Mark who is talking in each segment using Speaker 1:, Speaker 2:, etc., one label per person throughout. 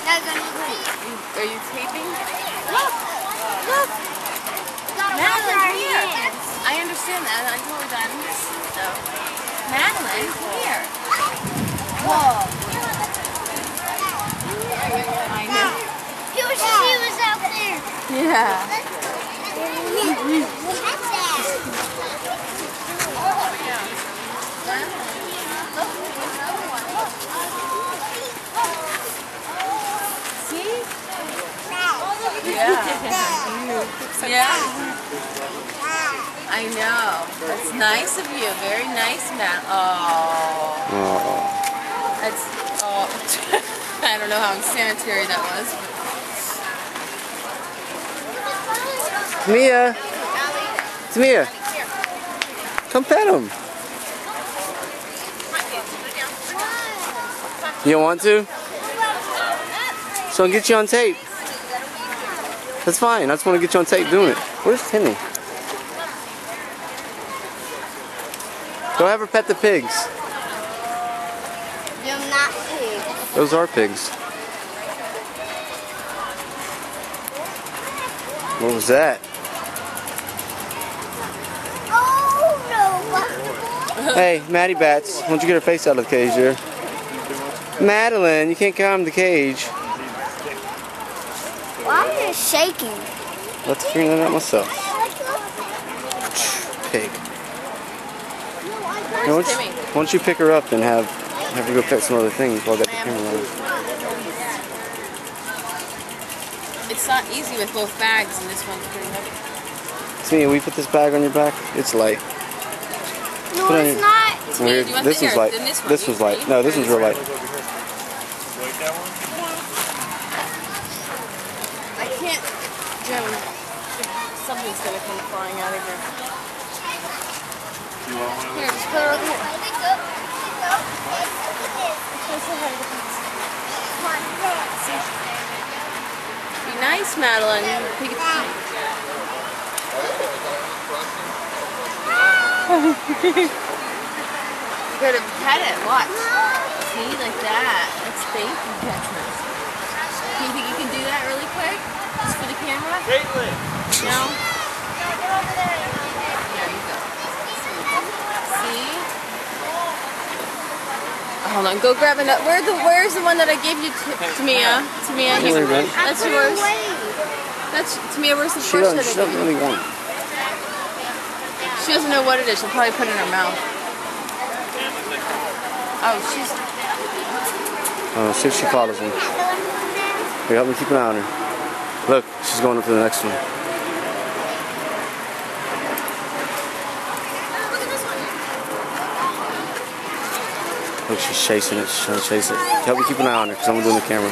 Speaker 1: Are you taping?
Speaker 2: Look! Look!
Speaker 1: Madeline, here! I understand that. I'm totally done. So, Madeline, here. Whoa. I know.
Speaker 2: She was out there.
Speaker 1: Yeah. See? Yeah. Yeah. I know. That's nice of you. Very nice, Matt. Oh. That's. Oh. I don't know how unsanitary that was.
Speaker 3: Tamia. Tamia. Come pet him. You don't want to? So I'll get you on tape. That's fine. I just want to get you on tape doing it. Where's Timmy? Go have her pet the pigs.
Speaker 2: They're not pigs.
Speaker 3: Those are pigs. What was that?
Speaker 2: Oh no!
Speaker 3: Hey, Maddie Bats, why don't you get her face out of the cage there? Madeline, you can't calm the cage.
Speaker 2: Why are you shaking?
Speaker 3: Let's figure that out myself. Pig.
Speaker 1: Where's Timmy?
Speaker 3: Why don't you pick her up and have her go pet some other things while I got the camera on?
Speaker 1: It's not easy with both bags, and this one's pretty heavy.
Speaker 3: Tamia, will you put this bag on your back? It's light.
Speaker 2: No,
Speaker 3: Put it
Speaker 2: it's
Speaker 3: on
Speaker 2: not.
Speaker 1: Tamia, do you want
Speaker 3: This
Speaker 1: bigger
Speaker 3: is light.
Speaker 1: than this one?
Speaker 3: This was light. No, this one's real light.
Speaker 4: Like
Speaker 1: I can't, Jim. Something's gonna come flying out of here. Here, just put it over here. Be nice, Madeline. Take it. You gotta pet it. Watch. See, like that. That's baby petness. Do you think you can do that really quick? Just for the camera?
Speaker 4: Caitlin!
Speaker 1: No? There you go. See? Hold on, go grab another. Where's the one that I gave you, Tamia? Tamia,
Speaker 3: Don't worry about it.
Speaker 1: that's yours. That's Tamia. Where's the
Speaker 3: She
Speaker 1: first
Speaker 3: doesn't,
Speaker 1: that I
Speaker 3: she
Speaker 1: gave
Speaker 3: doesn't
Speaker 1: you?
Speaker 3: really want it.
Speaker 1: She doesn't know what it is. She'll probably put it in her mouth. Oh, she's.
Speaker 3: See if she follows me. Here, help me keep an eye on her. Look, she's going up to the next one. Look, she's chasing it. She's trying to chase it. Help me keep an eye on her because I'm doing the camera.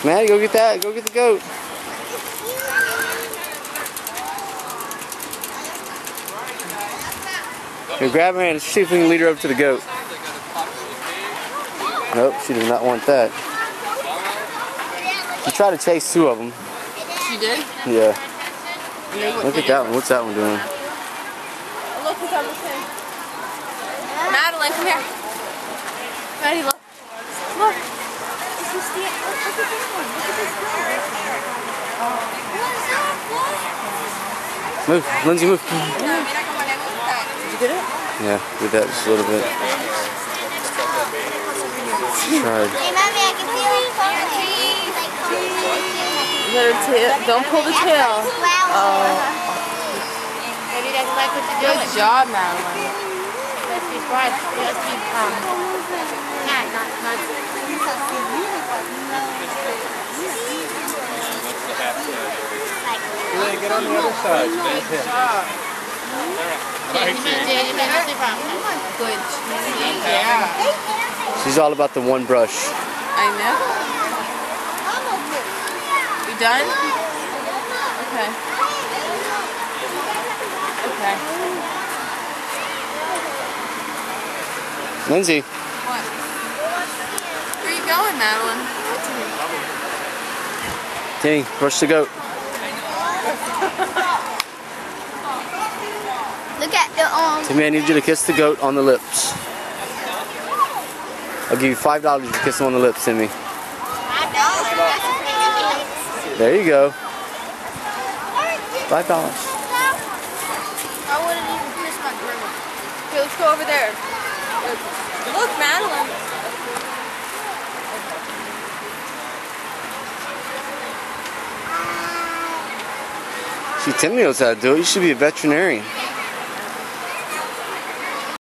Speaker 3: Maddie, go get that. Go get the goat. Here, grab her hand. Let's see if we can lead her up to the goat. Nope, she does not want that. She tried to chase two of them.
Speaker 1: She did?
Speaker 3: Yeah.
Speaker 1: And they
Speaker 3: Look at that one. What's that one doing?
Speaker 1: Look what's on the thing. Madeline, come here. Maddie, look. Look. Look at this one. Look at this one.
Speaker 3: Move. Lindsay, move.
Speaker 1: Did you get it?
Speaker 3: Yeah, did that just a little bit. Tried.
Speaker 2: Hey, Mommy, I can feel it falling.
Speaker 1: Don't pull the tail. Oh.
Speaker 2: Maybe that's like what you're
Speaker 1: Good
Speaker 2: doing.
Speaker 1: job, Madeline.
Speaker 2: Let's be bright. Let's be
Speaker 4: Get on the other side.
Speaker 1: Good. Yeah.
Speaker 3: She's all about the one brush.
Speaker 1: I know. You done? Okay. Okay.
Speaker 3: Lindsay.
Speaker 1: What? Where are you going, Madeline?
Speaker 3: Timmy, brush the goat.
Speaker 2: Look at the
Speaker 3: Timmy, I need you to kiss the goat on the lips. I'll give you $5 if you kiss him on the lips, Timmy.
Speaker 2: $5? That's pretty.
Speaker 3: There you go. $5.
Speaker 1: I wouldn't even kiss my grandma. Okay, let's go over there. Look, Madeline.
Speaker 3: See, Timmy knows how to do it. You should be a veterinarian.